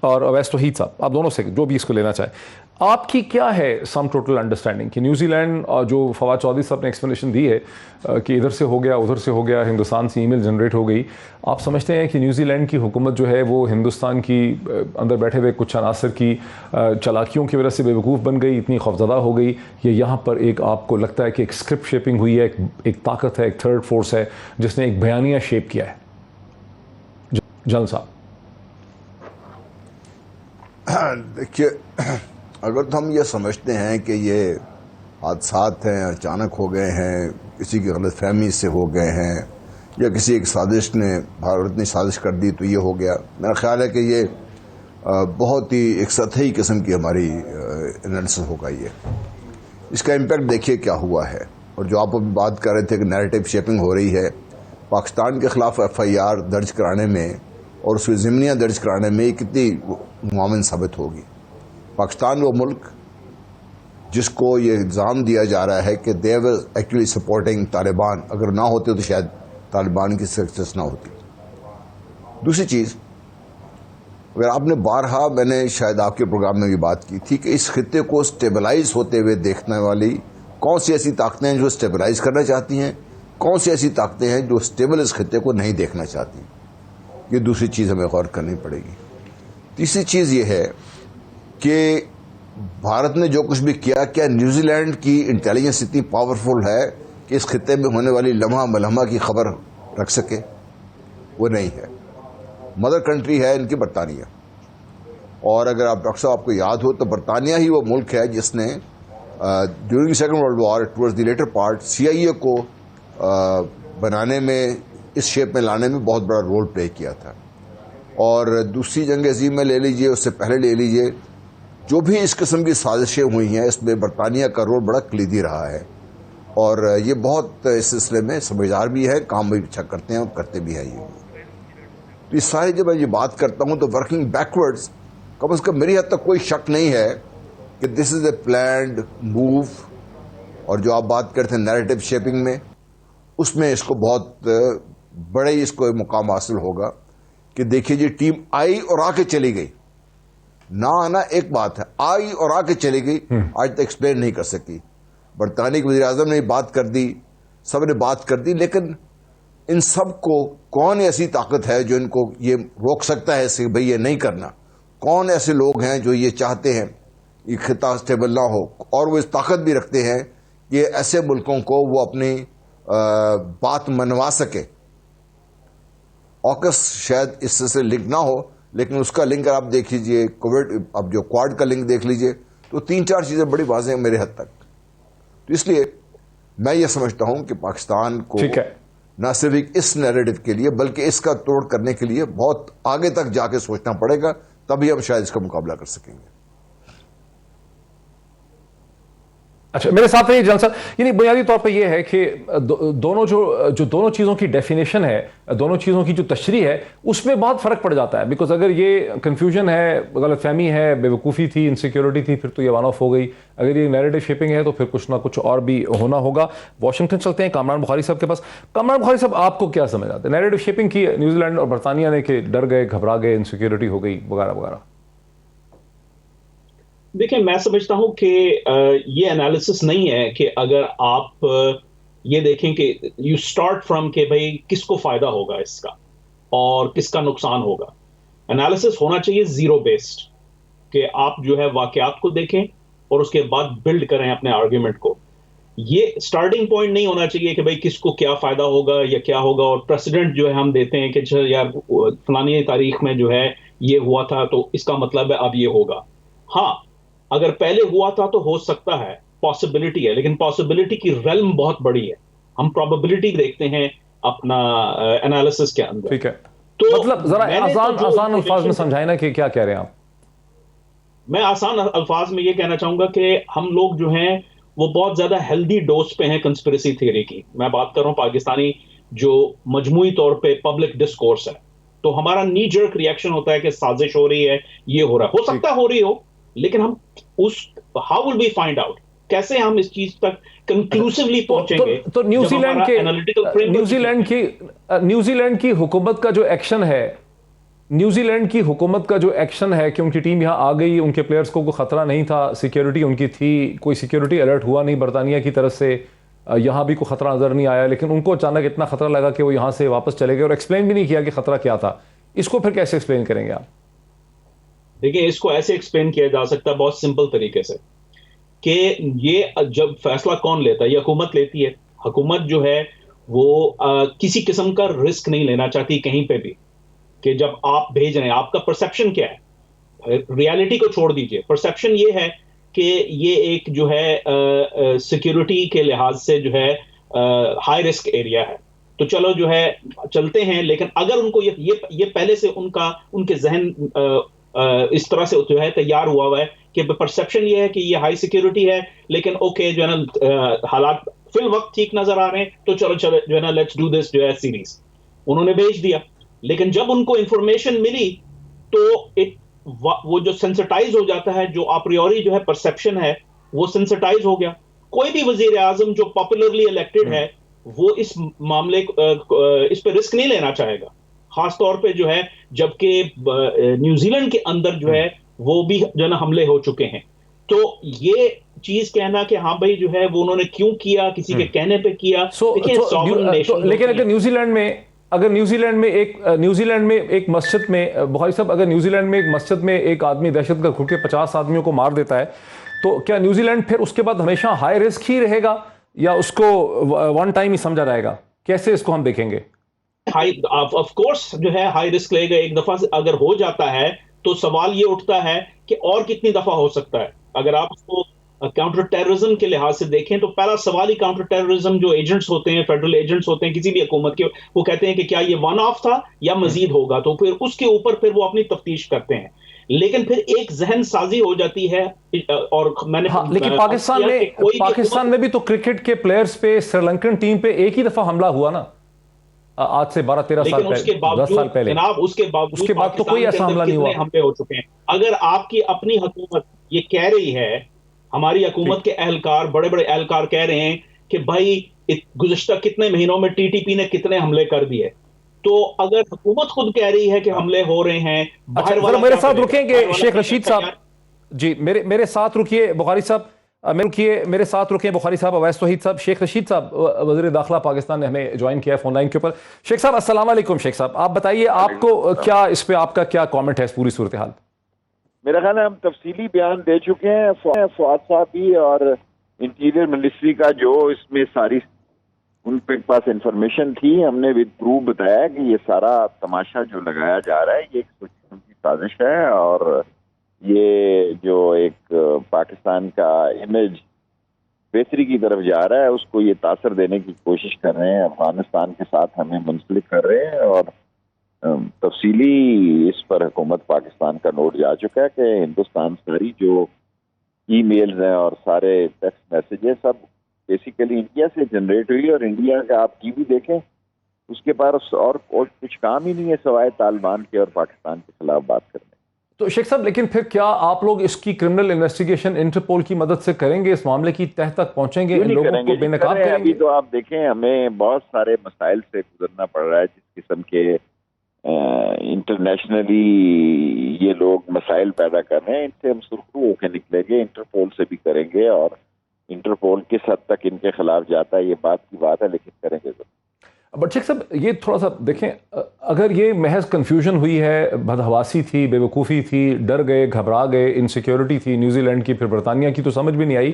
اور اویس توحید صاحب، آپ دونوں سے جو بھی اس کو لینا چاہے، آپ کی کیا ہے سم ٹوٹل انڈرسٹینڈنگ کہ نیوزی لینڈ جو فواد چودھری صاحب نے ایکسپلینیشن دی ہے کہ ادھر سے ہو گیا ادھر سے ہو گیا، ہندوستان سے ای میل جنریٹ ہو گئی، آپ سمجھتے ہیں کہ نیوزی لینڈ کی حکومت جو ہے وہ ہندوستان کی اندر بیٹھے ہوئے کچھ عناصر کی چالاکیوں کی وجہ سے بے وقوف بن گئی، اتنی خوفزدہ ہو گئی، یا یہاں پر ایک آپ کو لگتا ہے کہ ایک اسکرپٹ شیپنگ ہوئی ہے، ایک طاقت ہے، ایک تھرڈ فورس ہے جس نے ایک بیانیہ شیپ کیا ہے؟ جلال صاحب دیکھیے، اگر تو ہم یہ سمجھتے ہیں کہ یہ حادثات ہیں، اچانک ہو گئے ہیں، کسی کی غلط فہمی سے ہو گئے ہیں، یا کسی ایک سازش نے، بھارت نے سازش کر دی تو یہ ہو گیا، میرا خیال ہے کہ یہ بہت ہی ایک سطحی قسم کی ہماری انالیسس ہوگا۔ یہ اس کا امپیکٹ دیکھیے کیا ہوا ہے، اور جو آپ ابھی بات کر رہے تھے کہ نیریٹو شیپنگ ہو رہی ہے، پاکستان کے خلاف ایف آئی آر درج کرانے میں اور اس کی ضمنیاں درج کرانے میں یہ کتنی معاون ثابت ہوگی۔ پاکستان وہ ملک جس کو یہ الزام دیا جا رہا ہے کہ دے ور ایکچولی سپورٹنگ طالبان، اگر نہ ہوتے تو شاید طالبان کی سکسیس نہ ہوتی۔ دوسری چیز، اگر آپ نے بارہا، میں نے شاید آپ کے پروگرام میں بھی بات کی تھی کہ اس خطے کو سٹیبلائز ہوتے ہوئے دیکھنے والی کون سی ایسی طاقتیں ہیں جو سٹیبلائز کرنا چاہتی ہیں، کون سی ایسی طاقتیں ہیں جو سٹیبل اس خطے کو نہیں دیکھنا چاہتی، یہ دوسری چیز ہمیں غور کرنی پڑے گی۔ تیسری چیز یہ ہے کہ بھارت نے جو کچھ بھی کیا نیوزی لینڈ کی انٹیلیجنس اتنی پاورفل ہے کہ اس خطے میں ہونے والی لمحہ ملحمہ کی خبر رکھ سکے؟ وہ نہیں ہے۔ مدر کنٹری ہے ان کی برطانیہ، اور اگر آپ ڈاکٹر صاحب آپ کو یاد ہو تو برطانیہ ہی وہ ملک ہے جس نے during second world war towards the later part C I A کو بنانے میں، اس شیپ میں لانے میں بہت بڑا رول پلے کیا تھا۔ اور دوسری جنگ عظیم میں لے لیجئے، اس سے پہلے لے لیجئے، جو بھی اس قسم کی سازشیں ہوئی ہیں اس میں برطانیہ کا رول بڑا کلیدی رہا ہے، اور یہ بہت اس سلسلے میں سمجھدار بھی ہے، کام بھی اچھا کرتے ہیں اور کرتے بھی ہیں یہ۔ تو اس ساری جب میں یہ بات کرتا ہوں تو ورکنگ بیکورڈز، کم از کم میری حد تک کوئی شک نہیں ہے کہ دس از اے پلانڈ موو، اور جو آپ بات کرتے ہیں نیریٹو شیپنگ میں، اس میں اس کو بہت بڑے اس کو مقام حاصل ہوگا کہ دیکھیے جی، ٹیم آئی اور آ کے چلی گئی، نہ آنا ایک بات ہے، آئی اور آ کے چلی گئی، آج تک ایکسپلین نہیں کر سکی۔ برطانیہ کے وزیر اعظم نے بات کر دی، سب نے بات کر دی، لیکن ان سب کو کون ایسی طاقت ہے جو ان کو یہ روک سکتا ہے کہ بھئی یہ نہیں کرنا؟ کون ایسے لوگ ہیں جو یہ چاہتے ہیں یہ خطہ اسٹیبل نہ ہو، اور وہ اس طاقت بھی رکھتے ہیں کہ ایسے ملکوں کو وہ اپنی بات منوا سکے؟ آکس شاید اس سے لنک نہ ہو، لیکن اس کا لنک آپ دیکھ لیجئے، کووڈ، اب جو کوارڈ کا لنک دیکھ لیجئے، تو 3-4 چیزیں بڑی واضح ہیں میرے حد تک۔ تو اس لیے میں یہ سمجھتا ہوں کہ پاکستان کو نہ صرف اس نیریٹو کے لیے بلکہ اس کا توڑ کرنے کے لیے بہت آگے تک جا کے سوچنا پڑے گا، تبھی ہم شاید اس کا مقابلہ کر سکیں گے۔ اچھا، میرے ساتھ رہیے جلال صاحب، یعنی بنیادی طور پہ یہ ہے کہ دونوں جو دونوں چیزوں کی ڈیفینیشن ہے، دونوں چیزوں کی جو تشریح ہے، اس میں بہت فرق پڑ جاتا ہے، بیکاز اگر یہ کنفیوژن ہے، غلط فہمی ہے، بے وقوفی تھی، انسیکیورٹی تھی، پھر تو یہ ون آف ہو گئی، اگر یہ نیریٹو شیپنگ ہے تو پھر کچھ نہ کچھ اور بھی ہونا ہوگا۔ واشنگٹن چلتے ہیں کامران بخاری صاحب کے پاس۔ کامران بخاری صاحب، آپ کو کیا سمجھ آتا ہے؟ نیریٹو شیپنگ کی نیوزی لینڈ اور برطانیہ نے کہ ڈر گئے، گھبرا گئے، انسیکیورٹی ہو گئی وغیرہ وغیرہ؟ دیکھیں، میں سمجھتا ہوں کہ یہ انالیسس نہیں ہے کہ اگر آپ یہ دیکھیں کہ یو سٹارٹ فرام کہ بھائی کس کو فائدہ ہوگا اس کا اور کس کا نقصان ہوگا۔ انالیسس ہونا چاہیے زیرو بیسڈ، کہ آپ جو ہے واقعات کو دیکھیں اور اس کے بعد بلڈ کریں اپنے آرگیومنٹ کو۔ یہ سٹارٹنگ پوائنٹ نہیں ہونا چاہیے کہ بھائی کس کو کیا فائدہ ہوگا یا کیا ہوگا، اور پریسیڈنٹ جو ہے ہم دیتے ہیں کہ یار فلانی تاریخ میں جو ہے یہ ہوا تھا تو اس کا مطلب ہے اب یہ ہوگا۔ ہاں، اگر پہلے ہوا تھا تو ہو سکتا ہے، پاسبلٹی ہے، لیکن پاسبلٹی کی ریلم بہت بڑی ہے۔ ہم پروبیبلٹی دیکھتے ہیں اپنا انالیسس کے اندر۔ ٹھیک ہے، تو مطلب ذرا آسان الفاظ میں سمجھائیں نا کہ کیا کہہ رہے ہیں آپ؟ میں آسان الفاظ میں یہ کہنا چاہوں گا کہ ہم لوگ جو ہیں وہ بہت زیادہ ہیلدی ڈوز پہ ہیں کنسپریسی تھیوری کی۔ میں بات کر رہا ہوں پاکستانی جو مجموعی طور پہ پبلک ڈسکورس ہے، تو ہمارا نی جرک ریئیکشن ہوتا ہے کہ سازش ہو رہی ہے، یہ ہو رہا ہے، ہو سکتا ہو رہی ہو، لیکن ہم اس how will be find out, کیسے ہم اس چیز تک کنکلوسیولی پہنچیں گے؟ تو نیوزی لینڈ کی حکومت کا جو ایکشن ہے نیوزی لینڈ کی حکومت کا جو ایکشن ہے کہ ان کی ٹیم یہاں آ گئی، ان کے پلیئرز کو کوئی خطرہ نہیں تھا، سیکیورٹی ان کی تھی، کوئی سیکیورٹی الرٹ ہوا نہیں برطانیہ کی طرف سے، یہاں بھی کوئی خطرہ نظر نہیں آیا، لیکن ان کو اچانک اتنا خطرہ لگا کہ وہ یہاں سے واپس چلے گئے اور ایکسپلین بھی نہیں کیا کہ خطرہ کیا تھا. اس کو پھر کیسے ایکسپلین کریں گے آپ؟ دیکھیں اس کو ایسے ایکسپلین کیا جا سکتا ہے بہت سمپل طریقے سے کہ یہ جب فیصلہ کون لیتا ہے، یہ حکومت لیتی ہے. حکومت جو ہے وہ کسی قسم کا رسک نہیں لینا چاہتی کہیں پہ بھی، کہ جب آپ بھیج رہے ہیں آپ کا پرسپشن کیا ہے، ریالٹی کو چھوڑ دیجئے، پرسپشن یہ ہے کہ یہ ایک جو ہے سیکیورٹی کے لحاظ سے جو ہے ہائی رسک ایریا ہے، تو چلو جو ہے چلتے ہیں. لیکن اگر ان کو یہ پہلے سے ان کے ذہن اس طرح سے جو ہے تیار ہوا ہے کہ پرسپشن یہ ہے کہ یہ ہائی سیکیورٹی ہے، لیکن اوکے جو ہے نا حالات فی الوقت ٹھیک نظر آ رہے ہیں، تو چلو جو ہے نا لیٹس ڈو دس جو ہے سیریز، انہوں نے بھیج دیا. لیکن جب ان کو انفارمیشن ملی تو وہ جو سینسٹائز ہو جاتا ہے، جو آپریوری جو ہے پرسپشن ہے وہ سینسٹائز ہو گیا. کوئی بھی وزیر اعظم جو پاپولرلی الیکٹڈ ہے وہ اس معاملے اس پہ رسک نہیں لینا چاہے گا، خاص طور پہ جو ہے جبکہ نیوزی لینڈ کے اندر جو ہے وہ بھی جو ہے نا حملے ہو چکے ہیں. تو یہ چیز کہنا کہ ہاں بھائی جو ہے وہ انہوں نے کیوں کیا، کسی کے کہنے پہ کیا، دیکھیں sovereign nation لیکن اگر نیوزی لینڈ میں ایک مسجد میں بخاری صاحب، اگر نیوزی لینڈ میں ایک مسجد میں ایک آدمی دہشت گرد گھس کے 50 آدمیوں کو مار دیتا ہے، تو کیا نیوزی لینڈ پھر اس کے بعد ہمیشہ ہائی رسک ہی رہے گا یا اس کو ون ٹائم ہی سمجھا جائے گا؟ کیسے اس کو ہم دیکھیں گے؟ آف کورس جو ہے ہائی رسک لے گا. ایک دفعہ اگر ہو جاتا ہے تو سوال یہ اٹھتا ہے کہ اور کتنی دفعہ ہو سکتا ہے. اگر آپ اس کو کاؤنٹر ٹیررزم کے لحاظ سے دیکھیں تو پہلا سوال ہی کاؤنٹر ٹیررزم جو ایجنٹس ہوتے ہیں، فیڈرل ایجنٹس ہوتے ہیں کسی بھی حکومت کے، وہ کہتے ہیں کہ کیا یہ ون آف تھا یا مزید ہوگا، تو پھر اس کے اوپر پھر وہ اپنی تفتیش کرتے ہیں. لیکن پھر ایک ذہن سازی ہو جاتی ہے. اور میں نے لیکن پاکستان میں بھی تو کرکٹ کے پلیئرز پہ، سری لنکن ٹیم پہ ایک ہی دفعہ حملہ ہوا نا، آج سے 12-13 سال پہلے، 10 سال پہلے. جناب اس کے بعد تو کوئی ایسا حملہ نہیں ہوا. حملے ہو چکے ہیں. اگر آپ کی اپنی حکومت یہ کہہ رہی ہے، ہماری حکومت کے اہلکار، بڑے بڑے اہلکار کہہ رہے ہیں کہ بھائی گزشتہ کتنے مہینوں میں ٹی ٹی پی نے کتنے حملے کر دیے، تو اگر حکومت خود کہہ رہی ہے کہ حملے ہو رہے ہیں، میرے ساتھ رکیں گے شیخ رشید صاحب، جی میرے ساتھ رکیے بخاری صاحب، میرے ساتھ رکیں بخاری صاحب، اویس توحید صاحب. شیخ رشید صاحب وزیر داخلہ پاکستان نے ہمیں جوائن کیا ہے فون لائن کے اوپر. شیخ صاحب السلام علیکم. شیخ صاحب آپ بتائیے، آپ کو کیا اس پہ آپ کا کیا کامنٹ ہے اس پوری صورتحال؟ میرا خیال ہے ہم تفصیلی بیان دے چکے ہیں، فواد صاحب بھی، اور انٹیریئر منسٹری کا جو اس میں ساری ان کے پاس انفارمیشن تھی، ہم نے ود پروف بتایا کہ یہ سارا تماشا جو لگایا جا رہا ہے یہ ایک سوچ کی سازش ہے، اور یہ جو ایک پاکستان کا امیج بہتری کی طرف جا رہا ہے اس کو یہ تاثر دینے کی کوشش کر رہے ہیں، افغانستان کے ساتھ ہمیں منسلک کر رہے ہیں. اور تفصیلی اس پر حکومت پاکستان کا نوٹ جا چکا ہے کہ ہندوستان ساری جو ای میلز ہیں اور سارے ٹیکسٹ میسیجز سب بیسیکلی انڈیا سے جنریٹ ہوئی، اور انڈیا کا آپ ٹی وی دیکھیں اس کے پاس اور کچھ کام ہی نہیں ہے سوائے طالبان کے اور پاکستان کے خلاف بات کرنے. تو شیخ صاحب لیکن پھر کیا آپ لوگ اس کی کرمنل انویسٹیگیشن انٹرپول کی مدد سے کریں گے، اس معاملے کی تہ تک پہنچیں گے، ان لوگوں کو بے نقاب کریں گے؟ ابھی تو آپ دیکھیں ہمیں بہت سارے مسائل سے گزرنا پڑ رہا ہے، جس قسم کے انٹرنیشنلی یہ لوگ مسائل پیدا کر رہے ہیں، ان سے ہم سرخرو ہو کے نکلیں گے، انٹرپول سے بھی کریں گے، اور انٹرپول کس حد تک ان کے خلاف جاتا ہے یہ بات کی بات ہے، لیکن کریں گے ضرور. بٹ شیخ صاحب یہ تھوڑا سا دیکھیں، اگر یہ محض کنفیوژن ہوئی ہے، بدحواسی تھی، بے وقوفی تھی، ڈر گئے، گھبرا گئے، انسیکیورٹی تھی نیوزی لینڈ کی، پھر برطانیہ کی تو سمجھ بھی نہیں آئی،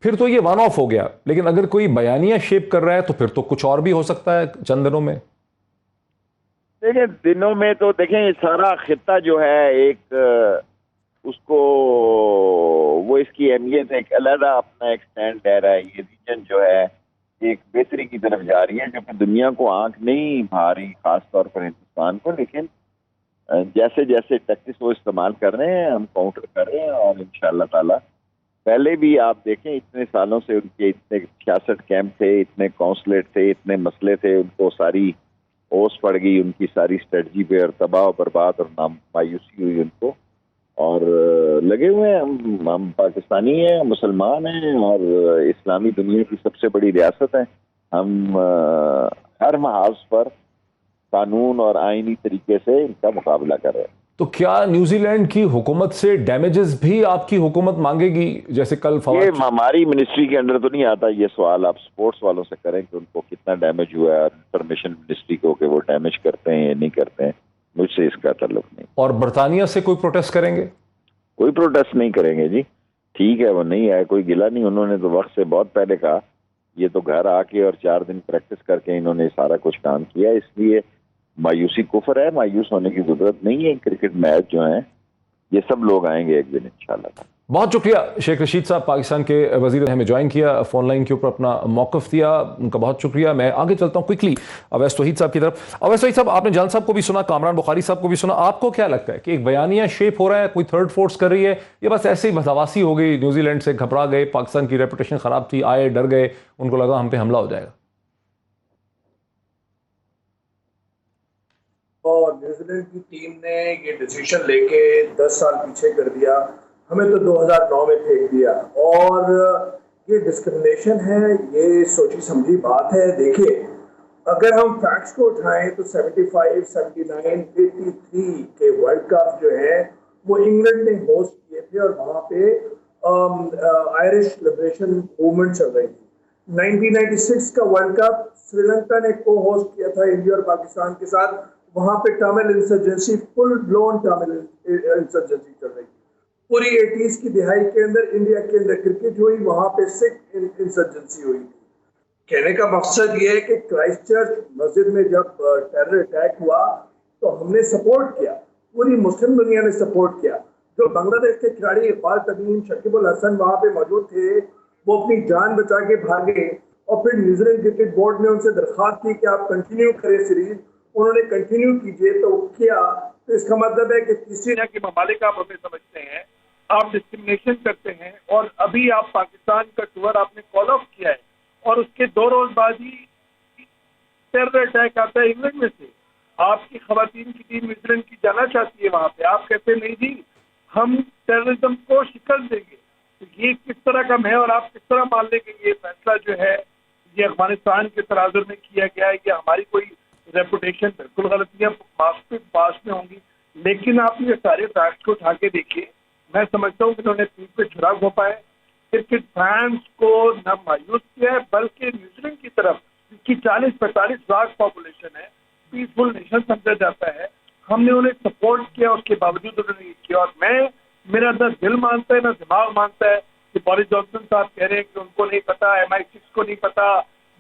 پھر تو یہ ون آف ہو گیا. لیکن اگر کوئی بیانیہ شیپ کر رہا ہے تو پھر تو کچھ اور بھی ہو سکتا ہے چند دنوں میں. دیکھیں دنوں میں تو دیکھیں یہ سارا خطہ جو ہے ایک اس کو وہ اس کی اہمیت ایک علیحدہ اپنا ایک سٹینڈ لے رہا ہے. یہ ریجن جو ہے ایک بہتری کی طرف جا رہی ہے جو کہ دنیا کو آنکھ نہیں بھا رہی، خاص طور پر ہندوستان کو، لیکن جیسے جیسے ٹیکٹکس وہ استعمال کر رہے ہیں ہم کاؤنٹر کر رہے ہیں، اور انشاءاللہ تعالی پہلے بھی آپ دیکھیں اتنے سالوں سے ان کے اتنے 66 کیمپ تھے، اتنے کونسلیٹ تھے، اتنے مسئلے تھے، ان کو ساری اوس پڑ گئی ان کی ساری اسٹریٹجی پہ، اور تباہ و برباد اور مایوسی ہوئی ان کو، اور لگے ہوئے ہیں. ہم پاکستانی ہیں، مسلمان ہیں، اور اسلامی دنیا کی سب سے بڑی ریاست ہے. ہم ہر محاذ پر قانون اور آئینی طریقے سے ان کا مقابلہ کرے. تو کیا نیوزی لینڈ کی حکومت سے ڈیمیجز بھی آپ کی حکومت مانگے گی؟ جیسے کل یہ ہماری منسٹری کے اندر تو نہیں آتا یہ سوال, آپ سپورٹس والوں سے کریں کہ ان کو کتنا ڈیمیج ہوا ہے, انفارمیشن منسٹری کو کہ وہ ڈیمیج کرتے ہیں یا نہیں کرتے ہیں, مجھ سے اس کا تعلق نہیں. اور برطانیہ سے کوئی پروٹیسٹ کریں گے؟ کوئی پروٹیسٹ نہیں کریں گے جی, ٹھیک ہے وہ نہیں آئے, کوئی گلا نہیں, انہوں نے تو وقت سے بہت پہلے کہا. یہ تو گھر آ کے اور 4 دن پریکٹس کر کے انہوں نے سارا کچھ کام کیا, اس لیے مایوسی کفر ہے, مایوس ہونے کی ضرورت نہیں ہے. کرکٹ میچ جو ہیں یہ سب لوگ آئیں گے ایک دن انشاءاللہ. بہت شکریہ شیخ رشید صاحب, پاکستان کے وزیر ہمیں جوائن کیا, فون لائن کے اوپر اپنا موقف دیا, ان کا بہت شکریہ. میں آگے چلتا ہوں کوئکلی اویس توحید صاحب کی طرف. اویس توحید صاحب, آپ نے جان صاحب کو بھی سنا, کامران بخاری صاحب کو بھی سنا, آپ کو کیا لگتا ہے کہ ایک بیانیہ شیپ ہو رہا ہے, کوئی تھرڈ فورس کر رہی ہے, یہ بس ایسے ہی بساواسی ہو گئی, نیوزی لینڈ سے گھبرا گئے, پاکستان کی ریپوٹیشن خراب تھی, آئے ڈر گئے, ان کو لگا ہم پہ حملہ ہو جائے گا؟ اور نیوزی لینڈ کی ٹیم نے یہ ڈیسیشن لے کے 10 سال پیچھے کر دیا, ہمیں تو 2009 میں پھینک دیا. اور یہ ڈسکرمنیشن ہے, یہ سوچی سمجھی بات ہے. دیکھیے اگر ہم فیکٹس کو اٹھائیں تو 75, 79, 83 کے ورلڈ کپ جو ہے وہ انگلینڈ نے ہوسٹ کیے تھے, اور وہاں پہ آئرش لبریشن موومنٹ چل رہی تھی. 1996 کا ورلڈ کپ سری لنکا نے کو ہوسٹ کیا تھا انڈیا اور پاکستان کے ساتھ, وہاں پہ Tamil insurgency, full blown Tamil insurgency چل رہی تھی. پوری 80s کی دہائی کے اندر انڈیا کے اندر کرکٹ ہوئی, وہاں پہ سکھ انسرجنسی ہوئی تھی. کہنے کا مقصد یہ ہے کہ کرائسٹ چرچ مسجد میں جب ٹیرر اٹیک ہوا تو ہم نے سپورٹ کیا, پوری مسلم دنیا نے سپورٹ کیا. جو بنگلہ دیش کے کھلاڑی اقبال تمیم, شکیب الحسن وہاں پہ موجود تھے, وہ اپنی جان بچا کے بھاگے, اور پھر نیوزی لینڈ کرکٹ بورڈ نے ان سے درخواست کی کہ آپ کنٹینیو کریں سیریز, انہوں نے کنٹینیو کیجئے تو کیا. تو اس کا مطلب ہے کہ تیسری کے ممالک آپ ہمیں سمجھتے ہیں, آپ ڈسکرمنیشن کرتے ہیں, اور ابھی آپ پاکستان کا ٹور آپ نے کال آف کیا ہے, اور اس کے 2 روز بعد ہی ٹیرر اٹیک آتا ہے انگلینڈ میں سے. آپ کی خواتین کی ٹیم نیوزی لینڈ کی جانا چاہتی ہے وہاں پہ, آپ کہتے نہیں جی ہم ٹیررزم کو شکست دیں گے. تو یہ کس طرح کا ہے, اور آپ کس طرح مان لیں کہ یہ فیصلہ جو ہے یہ افغانستان کے تناظر میں کیا گیا ہے, کہ ہماری کوئی ریپوٹیشن بالکل غلطیاں پاس میں ہوں گی. لیکن آپ یہ سارے فیکٹس کو اٹھا کے دیکھیے, میں سمجھتا ہوں کہ انہوں نے پیٹ پہ چھڑا گھونپا ہے. کرکٹ فینس کو نہ مایوس کیا ہے, بلکہ نیوزی لینڈ کی طرف جس کی 40-45 لاکھ پاپولیشن ہے, پیسفل نیشن سمجھا جاتا ہے, ہم نے انہیں سپورٹ کیا, اس کے باوجود انہوں نے یہ کیا. اور میرا نہ دل مانتا ہے نہ دماغ مانتا ہے کہ بورس جانسن صاحب کہہ رہے ہیں کہ ان کو نہیں پتا, MI6 کو نہیں پتا,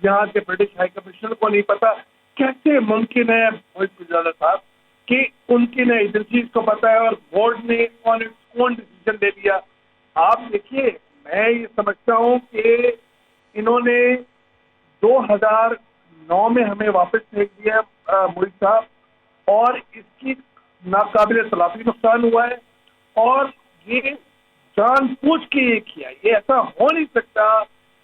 یہاں کے برٹش ہائی کمیشنر کو نہیں پتا. کیسے ممکن ہے موہت گجرالہ صاحب کہ ان کی نہ ایجنسیز کو پتا ہے اور بورڈ نے کون ڈیسیجن لے لیا؟ آپ دیکھیے, میں یہ سمجھتا ہوں کہ انہوں نے 2009 میں ہمیں واپس پھینک دیا موہت صاحب, اور اس کی ناقابل تلافی نقصان ہوا ہے, اور یہ جان پوچھ کے یہ کیا. یہ ایسا ہو نہیں سکتا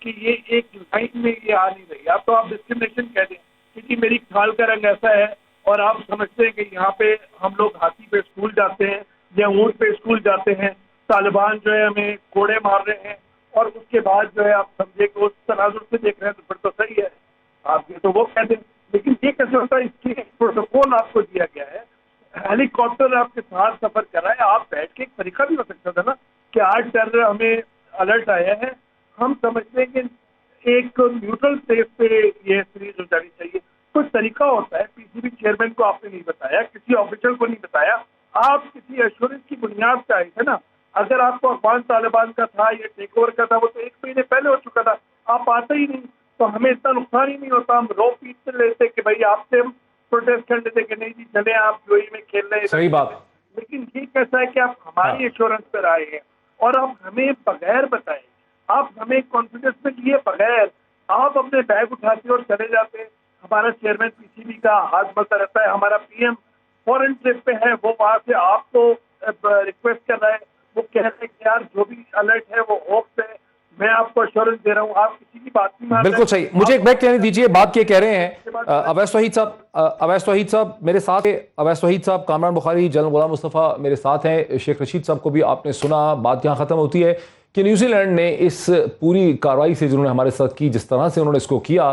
کہ یہ ایک لائن میں یہ آ نہیں رہی. آپ تو آپ ڈسکرمنیشن کہہ دیں کہ جی میری کھال کا رنگ ایسا ہے, اور آپ سمجھتے ہیں کہ یہاں پہ ہم لوگ ہاتھی پہ اسکول جاتے ہیں یا اونٹ پہ اسکول جاتے ہیں, طالبان جو ہے ہمیں کوڑے مار رہے ہیں, اور اس کے بعد جو ہے آپ سمجھے کہ اس تناظر سے دیکھ رہے ہیں تو پھر تو صحیح ہے. آپ یہ تو وہ کہہ دیں, لیکن یہ کیسے ہوتا ہے؟ اس کی پروٹوکول آپ کو دیا گیا ہے, ہیلی کاپٹر آپ کے ساتھ سفر کر رہا ہے. آپ بیٹھ کے ایک طریقہ بھی ہو سکتا تھا نا کہ آج ٹیرر ہمیں الرٹ آیا ہے, ہم سمجھتے ہیں کہ ایک نیوٹرل پلیس پہ یہ سیریز ہو جانی چاہیے. کچھ طریقہ ہوتا ہے, PCB چیئرمین کو آپ نے نہیں بتایا, کسی آفیسر کو نہیں بتایا, آپ کسی ایشورنس کی بنیاد پہ آئے تھے نا. اگر آپ کو افغان طالبان کا تھا یا ٹیک اوور کا تھا, وہ تو 1 مہینے پہلے ہو چکا تھا, آپ آتے ہی نہیں تو ہمیں اتنا نقصان ہی نہیں ہوتا. ہم رو پیٹ لیتے کہ بھائی آپ سے ہم پروٹیسٹ کر لیتے کہ نہیں جی چلے آپ UAE میں کھیل رہے ہیں. صحیح بات. لیکن یہ کیسا ہے کہ آپ ہماری ایشورنس پر آئے ہیں, اور آپ ہمیں بغیر بتائے, آپ ہمیں کانفیڈنس میں لیے بغیر آپ اپنے بیگ اٹھاتے اور چلے جاتے. ہمارا چیئرمین PCB کا ہاتھ ملتا رہتا ہے, ہمارا PM فورن ٹرپ پہ ہے, وہ وہاں سے آپ کو ریکویسٹ کر رہا ہے, وہ کہہ رہے ہیں کہ یار جو بھی الرٹ ہے وہ ہوکس ہے, میں آپ کو ایشورنس دے رہا ہوں, آپ کسی کی بات نہیں مان رہے. بالکل صحیح. مجھے ایک بریک کہنے دیجیے, بات یہ کہہ رہے ہیں اویس توحید صاحب میرے ساتھ, اویس توحید صاحب, کامران بخاری, جنرل غلام مصطفیٰ میرے ساتھ ہیں, شیخ رشید صاحب کو بھی آپ نے سنا. بات یہاں ختم ہوتی ہے کہ نیوزی لینڈ نے اس پوری کارروائی سے جنہوں نے ہمارے ساتھ کی, جس طرح سے انہوں نے اس کو کیا,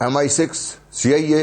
MI6, CIA,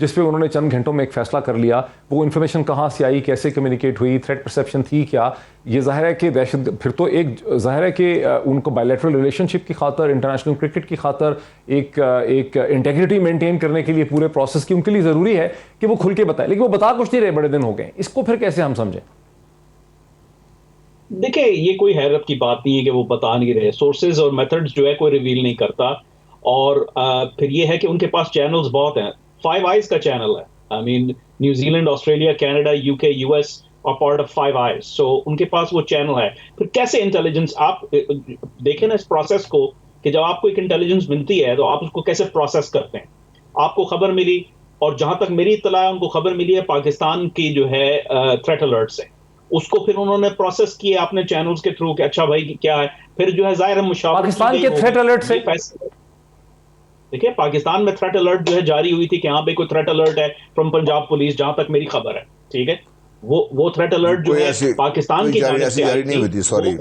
جس پہ انہوں نے چند گھنٹوں میں ایک فیصلہ کر لیا. وہ انفارمیشن کہاں سے آئی, کیسے کمیونیکیٹ ہوئی, تھریٹ پرسیپشن تھی کیا؟ یہ ظاہر ہے کہ دہشت, پھر تو ایک ظاہر ہے کہ ان کو بائیلیٹرل ریلیشن شپ کی خاطر, انٹرنیشنل کرکٹ کی خاطر, ایک انٹیگریٹی مینٹین کرنے کے لیے پورے پروسیس کی ان کے لیے ضروری ہے کہ وہ کھل کے بتائیں, لیکن وہ بتا کچھ نہیں رہے, بڑے دن ہو گئے. اس کو پھر کیسے ہم سمجھیں؟ دیکھیں یہ کوئی حیرت کی بات نہیں ہے کہ وہ بتا نہیں رہے. سورسز اور میتھڈز جو ہے کوئی ریویل نہیں کرتا. اور پھر یہ ہے کہ ان کے پاس چینلز بہت ہیں. 5 آئیز کا چینل ہے. I mean New Zealand, Australia, Canada, U K, U S اور پارٹ آف 5 آئیز. سو ان کے پاس وہ چینل ہے. پھر کیسے انٹیلیجنس, آپ دیکھیں نا اس پروسیس کو, کہ جب آپ کو ایک انٹیلیجنس ملتی ہے تو آپ اس کو کیسے پروسیس کرتے ہیں. آپ کو خبر ملی, اور جہاں تک میری اطلاع ہے ان کو خبر ملی ہے پاکستان کی جو ہے تھریٹ الرٹ سے. اس کو پھر انہوں نے پروسیس کیا اپنے چینلز کے تھرو کہ اچھا بھائی کیا ہے. پھر جو ہے ظاہر ہے مشاورت پاکستان کے تھریٹ الرٹ سے, دیکھیں پاکستان میں تھریٹ الرٹ جو ہے جاری ہوئی تھی کہ یہاں پہ کوئی تھریٹ الرٹ ہے فرام پنجاب پولیس, جہاں تک میری خبر ہے. ٹھیک ہے, وہ تھریٹ الرٹ جو ہے پاکستان کی جانب سے آئی تھی. سوری,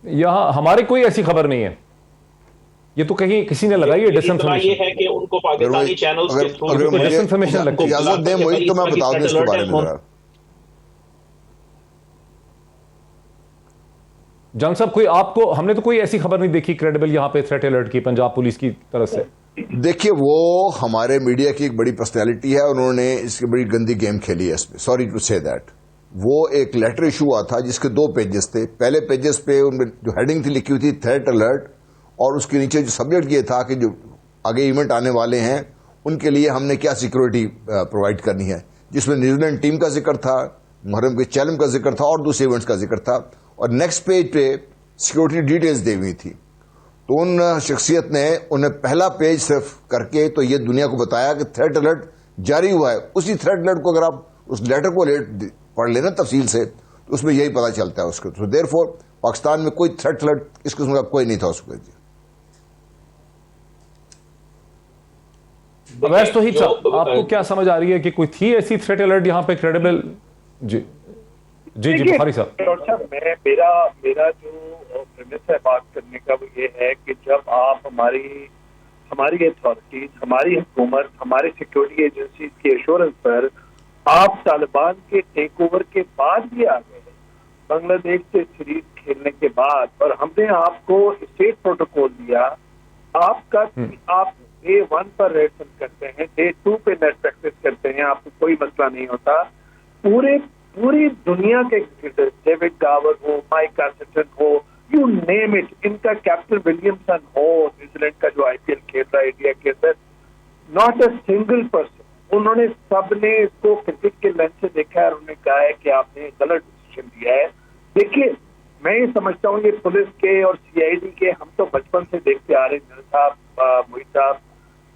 یہاں ہماری کوئی ایسی خبر نہیں ہے. یہ تو کہیں کسی نے لگائی ہے ڈس انفارمیشن. یہ ہے کہ ان کو پاکستانی چینلز کے تھرو ڈس انفارمیشن لگتی ہے. اجازت دیں مجھے تو میں بتا دوں اس کے بارے میں ذرا. جنگ صاحب, کوئی آپ کو, ہم نے تو کوئی ایسی خبر نہیں دیکھی کریڈیبل یہاں پہ تھریٹ الرٹ کی پنجاب پولیس کی طرف سے. دیکھیے وہ ہمارے میڈیا کی ایک بڑی پرسنالٹی ہے, انہوں نے اس کی بڑی گندی گیم کھیلی ہے اس پہ. سوری ٹو سے دیٹ. وہ ایک لیٹر ایشو ہوا تھا جس کے 2 پیجز تھے. پہلے پیجز پہ ان میں جو ہیڈنگ تھی لکھی ہوئی تھی تھریٹ الرٹ, اور اس کے نیچے جو سبجیکٹ یہ تھا کہ جو آگے ایونٹ آنے والے ہیں ان کے لیے ہم نے کیا سیکورٹی پرووائڈ کرنی ہے, جس میں نیوزی لینڈ ٹیم کا ذکر تھا, محرم کے چیلم کا ذکر تھا, اور دوسرے ایونٹس کا ذکر تھا. اور نیکسٹ پیج پہ سیکورٹی ڈیٹیلز دی ہوئی تھی. تو ان شخصیت نے انہیں پہلا پیج صرف کر کے تو یہ دنیا کو بتایا کہ تھریٹ الرٹ جاری ہوا ہے. اسی تھریٹ الرٹ کو اگر آپ اس لیٹر کو پڑھ لینا تفصیل سے تو اس میں یہی پتا چلتا ہے اس کو. تو دیر فور پاکستان میں کوئی تھریٹ الرٹ اس قسم کا کوئی نہیں تھا اس کو. اویس توحید صاحب, آپ کو کیا سمجھ آ رہی ہے کہ کوئی تھی ایسی تھریٹ الرٹ یہاں پہ کریڈیبل؟ جی جی جی بخاری صاحب. میرا جو پریمس ہے بات کرنے کا وہ یہ ہے کہ جب آپ ہماری اتھارٹیز, ہماری حکومت, ہماری سیکورٹی ایجنسیز کی ایشورنس پر آپ طالبان کے ٹیک اوور کے بعد بھی آ گئے, بنگلہ دیش سے سیریز کھیلنے کے بعد, اور ہم نے آپ کو اسٹیٹ پروٹوکول دیا. آپ ڈے 1 پر ریڈ کرتے ہیں, ڈے 2 پہ نیٹ پریکٹس کرتے ہیں, آپ کو کوئی مسئلہ نہیں ہوتا. پوری دنیا کے ڈیوڈ گاور ہو, مائک کارسٹن ہو, یو نیم اٹ, ان کا کیپٹن ولیمسن ہو, نیوزی لینڈ کا جو IPL کھیل رہا ہے انڈیا کے اندر, ناٹ اے سنگل پرسن, انہوں نے سب نے اس کو کرکٹ کے لینس سے دیکھا ہے اور انہوں نے کہا ہے کہ آپ نے غلط ڈیسیژن لیا ہے. دیکھیے میں یہ سمجھتا ہوں یہ پولیس کے اور CID کے, ہم تو بچپن سے دیکھتے آ رہے ہیں جنرل صاحب, محیط صاحب,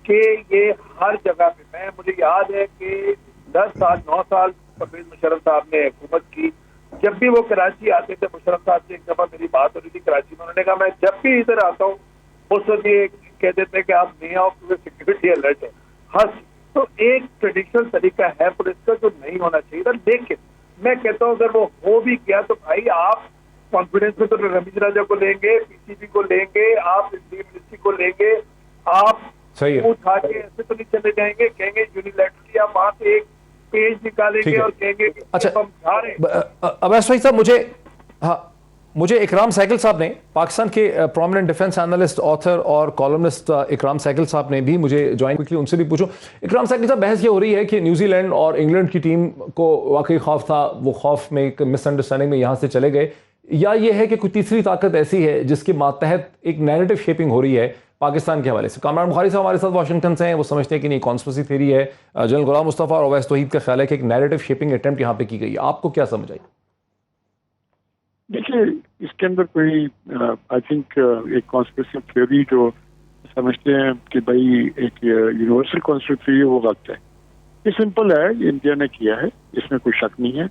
کہ یہ ہر جگہ پہ, مجھے یاد ہے کہ 10 سال 9 سال پرویز مشرف صاحب نے حکومت کی, جب بھی وہ کراچی آتے تھے, مشرف صاحب سے ایک دفعہ میری بات ہو رہی تھی کراچی میں, انہوں نے کہا میں جب بھی ادھر آتا ہوں اس وقت یہ کہہ دیتے کہ آپ نہیں آؤ کیونکہ سیکورٹی الرٹ ہے. ہر تو ایک ٹریڈیشنل طریقہ ہے پولیس کا جو نہیں ہونا چاہیے تھا. لیکن میں کہتا ہوں اگر وہ ہو بھی کیا تو بھائی آپ کانفیڈینس میں تو رمیز راجہ کو لیں گے, PCB کو لیں گے, آپ منسٹری کو لیں گے, آپ اٹھا کے ایسے تو نہیں چلے جائیں گے, کہیں گے یونیلیٹرلی آپ وہاں سے ایک پیج نکالیں گے اور کہیں گے اچھا ہم جا رہے ہیں. اویس توحید صاحب, مجھے اکرام سیکل صاحب نے, پاکستان کے پرومیننٹ ڈیفنس انالسٹ, آتھر اور کالمنسٹ اکرام سیکل صاحب نے بھی مجھے جوائن کی, ان سے بھی پوچھو. اکرام سیکل صاحب, بحث یہ ہو رہی ہے کہ نیوزی لینڈ اور انگلینڈ کی ٹیم کو واقعی خوف تھا, وہ خوف میں ایک مس انڈرسٹینڈنگ میں یہاں سے چلے گئے, یا یہ ہے کہ کوئی تیسری طاقت ایسی ہے جس کے ماتحت ایک نیریٹو شیپنگ ہو رہی ہے پاکستان کے حوالے سے؟ کامران بخاری صاحب ہمارے ساتھ واشنگٹن سے ہیں, وہ سمجھتے ہیں کہ نہیں کانسپریسی تھیوری ہے. جنرل غلام مصطفیٰ اور اویس توحید کا خیال ہے کہ ایک نیریٹو شیپنگ اٹیمپٹ یہاں پہ کی گئی ہے. آپ کو کیا سمجھ آئی؟ دیکھیے اس کے اندر کوئی آئی تھنک ایک کانسپریسی تھیوری جو سمجھتے ہیں کہ بھائی ایک یونیورسل کانسپریسی تھیوری وہ غلط ہے. یہ سمپل ہے, یہ انڈیا نے کیا ہے, اس میں کوئی شک نہیں ہے.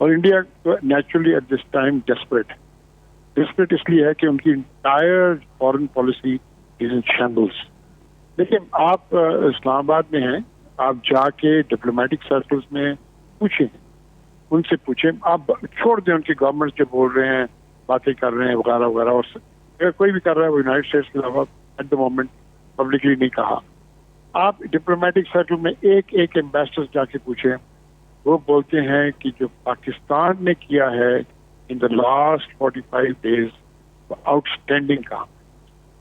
اور India naturally at this time desperate اس لیے ہے کہ ان کی entire foreign policy is in shambles. لیکن آپ اسلام آباد میں ہیں, آپ جا کے ڈپلومیٹک سرکلز میں پوچھیں, ان سے پوچھیں, آپ چھوڑ دیں ان کی گورنمنٹ جو بول رہے ہیں, باتیں کر رہے ہیں وغیرہ وغیرہ, اور اگر کوئی بھی کر رہا ہے وہ یونائٹیڈ اسٹیٹس کے علاوہ ایٹ دا مومنٹ پبلکلی نہیں کہا. آپ ڈپلومیٹک سرکل میں ایک ایک ایمبیسڈر جا کے پوچھیں, وہ بولتے ہیں کہ جو پاکستان نے کیا ہے in the last 45 days outstanding کام,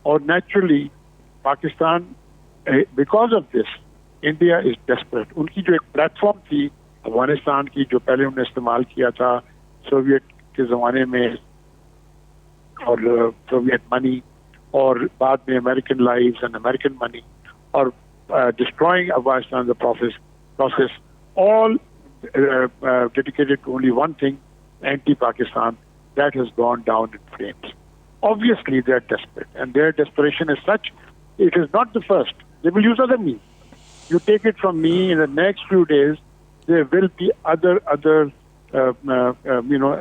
اور naturally Pakistan because of this India is desperate. ان کی جو ایک پلیٹ فارم تھی افغانستان کی, جو پہلے انہوں نے استعمال کیا تھا سوویت کے زمانے میں, اور سوویت منی, اور بعد میں امریکن لائفز اینڈ امریکن منی, اور destroying Afghanistan the process, all dedicated to only one thing, anti-Pakistan, that has gone down in flames. Obviously they are desperate, and their desperation is such, it is not the first. They will use other means. You take it from me, in the next few days there will be other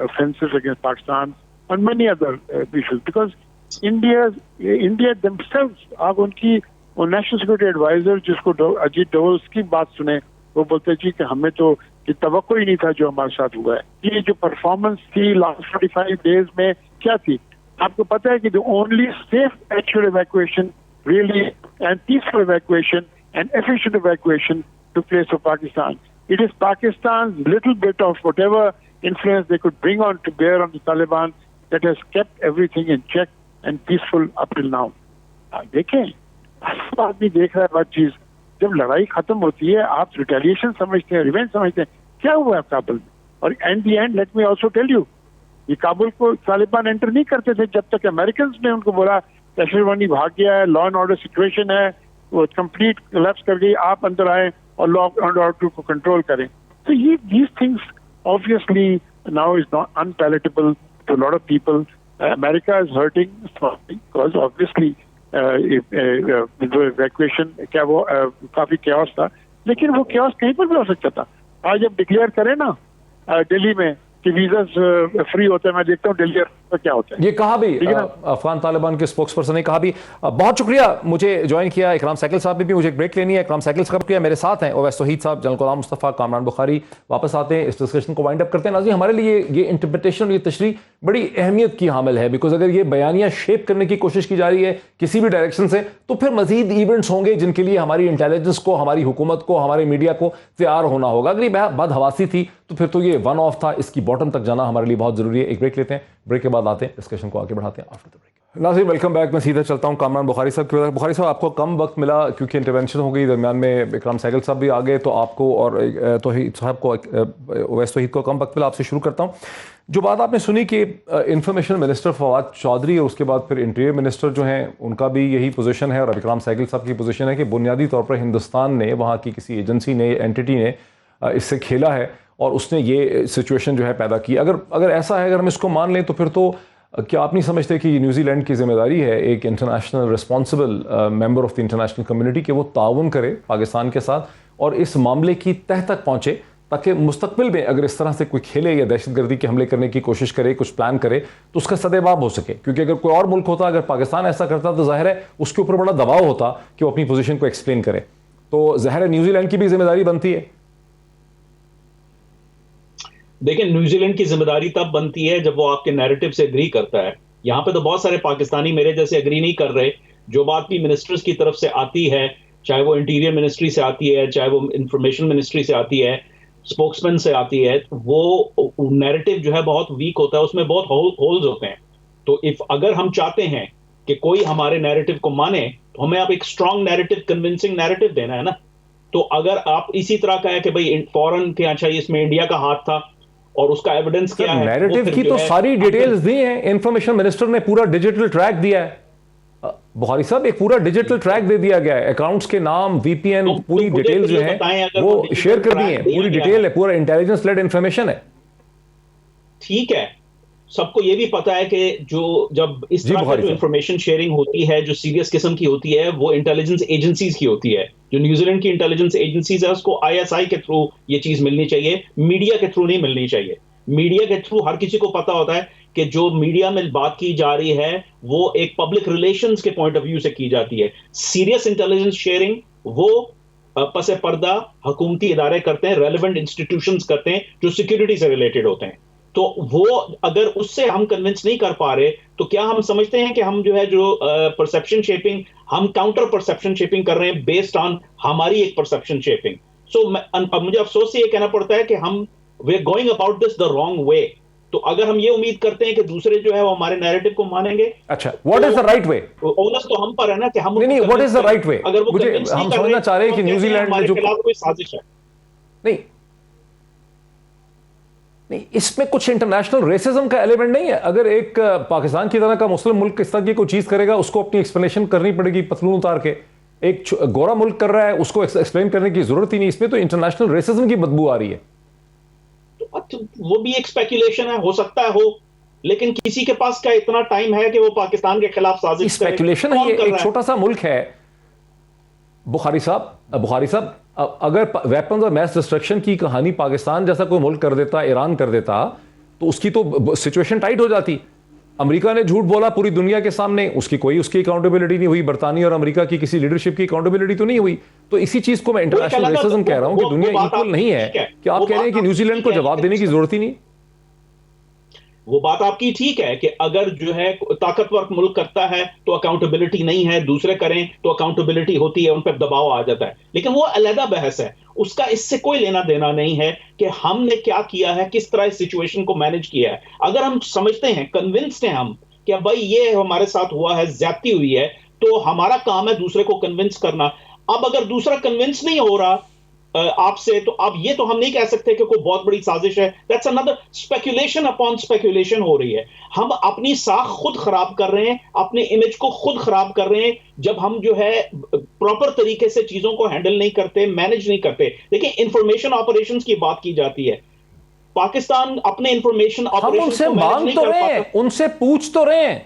offenses against Pakistan and many other issues, because India themselves, آپ ان کی national security advisor جس کو Ajit dual اس کی بات سنیں, وہ بولتے جی کہ ہمیں تو یہ توقع ہی نہیں تھا جو ہمارے ساتھ ہوا ہے. یہ جو پرفارمنس تھی لاسٹ 45 days میں کیا تھی, آپ کو پتا ہے کہ the only safe actual evacuation really and peaceful evacuation and efficient evacuation took place of Pakistan. It is Pakistan's little bit of whatever influence they could bring on to bear on the Taliban that has kept everything in check and peaceful up till now. دیکھیں آدمی دیکھ رہا ہے بات چیز, جب لڑائی ختم ہوتی ہے آپ ریٹیلیشن سمجھتے ہیں, ریونج سمجھتے ہیں, کیا ہوا ہے کابل میں. اور and the and let me also tell you, یہ کابل کو طالبان انٹر نہیں کرتے تھے جب تک امریکنز نے ان کو بولا اشرف غنی بھاگ گیا ہے, لا اینڈ آرڈر سچویشن ہے, وہ کمپلیٹ کولیپس کر گئی, آپ اندر آئیں اور لا اینڈ آرڈر کو کنٹرول کریں. تو یہ these things obviously now is not unpalatable to a lot of people. America is hurting because obviously جو ایویکویشن کیا وہ کافی کیوس تھا, لیکن وہ کیوس کہیں پر بھی ہو سکتا تھا. آج جب ڈکلیئر کریں نا دلی میں کہ ویزاز فری ہوتے ہیں, میں دیکھتا ہوں ڈیلی کا کیا ہوتا ہے. یہ کہا بھی افغان طالبان کے اسپوکس پرسن نے کہا بھی. بہت شکریہ مجھے جوائن کیا اکرام سائیکل صاحب نے بھی, مجھے ایک بریک لینی ہے. اکرام سائیکل صاحب کیا میرے ساتھ ہیں, اویس توحید صاحب, جنرل غلام مصطفیٰ, کامران بخاری. واپس آتے ہیں, اس ڈسکشن کو وائنڈ اپ کرتے ہیں. ناظرین ہمارے لیے یہ انٹرپریٹیشن, یہ تشریح بڑی اہمیت کی حامل ہے, بیکاز اگر یہ بیانیہ شیپ کرنے کی کوشش کی جا رہی ہے کسی بھی ڈائریکشن سے, تو پھر مزید ایونٹس ہوں گے جن کے لیے ہماری انٹیلیجنس کو, ہماری حکومت کو, ہمارے میڈیا کو تیار ہونا ہوگا. اگر یہ بدحواسی تھی تو پھر تو یہ ون آف تھا, اس کی باٹم تک جانا ہمارے لیے بہت ضروری ہے. ایک بریک لیتے ہیں, بریک کے بعد آتے ہیں, ڈسکشن کو آگے بڑھاتے ہیں آفٹر دا بریک. ناظرین ویلکم بیک. میں سیدھا چلتا ہوں کامران بخاری صاحب کی. بخاری صاحب آپ کو کم وقت ملا کیونکہ انٹرونشن ہو گئی, درمیان میں اکرام سائیکل صاحب بھی آ گئے, تو آپ کو اور توحید صاحب کو, اویس توحید کو کم وقت ملا. آپ سے شروع کرتا ہوں. جو بات آپ نے سنی کہ انفارمیشن منسٹر فواد چودھری اور اس کے بعد پھر انٹیریئر منسٹر جو ہیں ان کا بھی یہی پوزیشن ہے, اور اکرام سائیکل صاحب کی پوزیشن ہے کہ بنیادی طور پر ہندوستان نے, وہاں کی کسی ایجنسی نے, اینٹی نے اس سے کھیلا ہے اور اس نے یہ سچویشن جو ہے پیدا کی. اگر ایسا ہے, اگر ہم اس کو مان لیں, تو پھر تو کیا آپ نہیں سمجھتے کہ نیوزی لینڈ کی ذمہ داری ہے ایک international responsible member of the international community کہ وہ تعاون کرے پاکستان کے ساتھ اور اس معاملے کی تہ تک پہنچے, تاکہ مستقبل میں اگر اس طرح سے کوئی کھیلے یا دہشت گردی کے حملے کرنے کی کوشش کرے, کچھ پلان کرے, تو اس کا سدباب ہو سکے. کیونکہ اگر کوئی اور ملک ہوتا, اگر پاکستان ایسا کرتا, تو ظاہر ہے اس کے اوپر بڑا دباؤ ہوتا کہ وہ اپنی پوزیشن کو ایکسپلین کرے. تو ظاہر ہے نیوزی لینڈ کی بھی ذمہ داری بنتی ہے. دیکھیں نیوزی لینڈ کی ذمہ داری تب بنتی ہے جب وہ آپ کے نیریٹو سے اگری کرتا ہے. یہاں پہ تو بہت سارے پاکستانی میرے جیسے اگری نہیں کر رہے. جو بات بھی منسٹرز کی طرف سے آتی ہے, چاہے وہ انٹیریئر منسٹری سے آتی ہے, چاہے وہ انفارمیشن منسٹری سے آتی ہے, اسپوکس مین سے آتی ہے, وہ نیریٹو جو ہے بہت ویک ہوتا ہے, اس میں بہت ہولز ہوتے ہیں. تو اگر ہم چاہتے ہیں کہ کوئی ہمارے نیریٹو کو مانے, تو ہمیں آپ ایک اسٹرانگ نیریٹو, کنونسنگ نیریٹو دینا ہے نا. تو اگر آپ اسی طرح کا ہے کہ بھائی فوراً کہ اچھا اس میں انڈیا کا ہاتھ تھا اور اس کا ایویڈنس کیا ہے, نیریٹو کی تو ساری ڈیٹیلز دی ہیں. انفارمیشن منسٹر نے پورا ڈیجیٹل ٹریک دیا ہے. بخاری صاحب ایک پورا ڈیجیٹل ٹریک دے دیا گیا ہے, اکاؤنٹس کے نام, وی پی این, پوری ڈیٹیل جو ہیں وہ شیئر کر دی ہیں, پوری ڈیٹیل ہے, پورا انٹیلیجنس لیڈ انفارمیشن ہے. ٹھیک ہے, سب کو یہ بھی پتا ہے کہ جب اس طرح کی جو انفارمیشن شیئرنگ ہوتی ہے جو سیریس قسم کی ہوتی ہے, وہ انٹیلیجنس ایجنسیز کی ہوتی ہے. جو نیوزی لینڈ کی انٹیلیجنس ایجنسیز ہے اس کو ISI کے تھرو یہ چیز ملنی چاہیے, میڈیا کے تھرو نہیں ملنی چاہیے. میڈیا کے تھرو ہر کسی کو پتا ہوتا ہے کہ جو میڈیا میں بات کی جا رہی ہے وہ ایک پبلک ریلیشنز کے پوائنٹ آف ویو سے کی جاتی ہے. سیریس انٹیلیجنس شیئرنگ وہ پس پردہ حکومتی ادارے کرتے ہیں, ریلیونٹ انسٹیٹیوشنز کرتے ہیں جو سیکیورٹی سے ریلیٹڈ ہوتے ہیں. تو وہ اگر اس سے ہم کنونس نہیں کر پا رہے تو کیا ہم سمجھتے ہیں کہ ہم جو ہے جو پرسیپشن شیپنگ ہم کاؤنٹر پرسیپشن شیپنگ کر رہے ہیں بیسڈ آن ہماری ایک پرسیپشن شیپنگ. سو مجھے افسوس سے یہ کہنا پڑتا ہے کہ ہم we are going about this the wrong way. تو اگر ہم یہ امید کرتے ہیں کہ دوسرے جو ہے وہ ہمارے نیریٹو کو مانیں گے, اچھا what is the right way? Once تو ہم پر ہے نا کہ ہم نہیں واٹ از دا رائٹ وے؟ اگر وہ مجھے ہم سمجھنا چاہ رہے ہیں کہ نیوزی لینڈ میں جو ہمارے کوئی سازش ہے. نہیں اس میں کچھ انٹرنیشنل ریسزم کا ایلیمنٹ نہیں ہے. اگر ایک پاکستان کی طرح کا مسلم ملک اس طرح کی کوئی چیز کرے گا اس کو اپنی ایکسپلینیشن کرنی پڑے گی پتلون اتار کے. ایک گورا ملک کر رہا ہے اس کو ایکسپلین کرنے کی ضرورت ہی نہیں. اس میں تو انٹرنیشنل ریسزم کی بدبو آ رہی ہے. وہ بھی ایک اسپیکولیشن ہے, ہو سکتا ہے ہو, لیکن کسی کے پاس کیا اتنا ٹائم ہے کہ وہ پاکستان کے خلاف سازش کرے؟ اسپیکولیشن ہے, یہ ایک چھوٹا سا ملک ہے. بخاری صاحب اگر ویپنز اور میس ڈسٹرکشن کی کہانی پاکستان جیسا کوئی ملک کر دیتا, ایران کر دیتا, تو اس کی تو سچویشن ٹائٹ ہو جاتی. امریکہ نے جھوٹ بولا پوری دنیا کے سامنے, اس کی اکاؤنٹیبلٹی نہیں ہوئی. برطانیہ اور امریکہ کی کسی لیڈرشپ کی اکاؤنٹیبلٹی تو نہیں ہوئی. تو اسی چیز کو میں انٹرنیشنل ریسزم کہہ رہا ہوں کہ دنیا ایکول نہیں ہے. کہ آپ کہہ رہے ہیں کہ نیوزی لینڈ کو جواب دینے کی ضرورت ہی نہیں؟ وہ بات آپ کی ٹھیک ہے کہ اگر جو ہے طاقتور ملک کرتا ہے تو اکاؤنٹیبلٹی نہیں ہے, دوسرے کریں تو اکاؤنٹیبلٹی ہوتی ہے, ان پہ دباؤ آ جاتا ہے. لیکن وہ علیحدہ بحث ہے, اس کا اس سے کوئی لینا دینا نہیں ہے کہ ہم نے کیا کیا ہے, کس طرح اس سچویشن کو مینج کیا ہے. اگر ہم سمجھتے ہیں, کنونسڈ ہیں ہم کہ بھائی یہ ہمارے ساتھ ہوا ہے, زیادتی ہوئی ہے, تو ہمارا کام ہے دوسرے کو کنونس کرنا. اب اگر دوسرا کنونس نہیں ہو رہا آپ سے, تو اب یہ تو ہم نہیں کہہ سکتے کہ کوئی بہت بڑی سازش ہے. That's another speculation upon speculation ہو رہی ہے. ہم اپنی ساکھ خود خراب کر رہے ہیں, اپنے امیج کو خود خراب کر رہے ہیں جب ہم جو ہے پراپر طریقے سے چیزوں کو ہینڈل نہیں کرتے, مینج نہیں کرتے. دیکھیں انفارمیشن آپریشنز کی بات کی جاتی ہے, پاکستان اپنے انفارمیشن آپریشنز کو مینج نہیں کر پاتا. ان سے پوچھ تو رہے ہیں,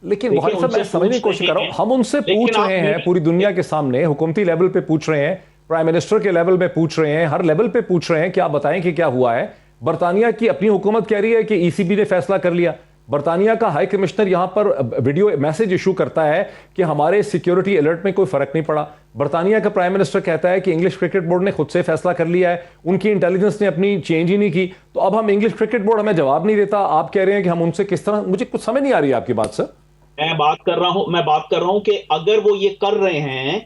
لیکن بخاری صاحب میں سمجھنے کی کوشش کر رہا ہوں, ہم ان سے پوچھ رہے ہیں پوری دنیا کے سامنے, حکومتی لیول پہ پوچھ رہے ہیں, پرائم منسٹر کے لیول پہ پوچھ رہے ہیں, ہر لیول پہ پوچھ رہے ہیں کہ آپ بتائیں کہ کیا ہوا ہے. برطانیہ کی اپنی حکومت کہہ رہی ہے کہ ای سی بی نے فیصلہ کر لیا. برطانیہ کا ہائی کمشنر یہاں پر ویڈیو میسج ایشو کرتا ہے کہ ہمارے سیکیورٹی الرٹ میں کوئی فرق نہیں پڑا. برطانیہ کا پرائم منسٹر کہتا ہے کہ انگلش کرکٹ بورڈ نے خود سے فیصلہ کر لیا ہے, ان کی انٹیلیجنس نے اپنی چینج ہی نہیں کی. تو اب ہم انگلش کرکٹ بورڈ ہمیں جواب نہیں دیتا, آپ کہہ رہے ہیں کہ ہم ان سے کس طرح, مجھے کچھ سمجھ نہیں آ رہی ہے آپ کی بات سر. میں بات کر رہا ہوں کہ اگر وہ یہ کر رہے ہیں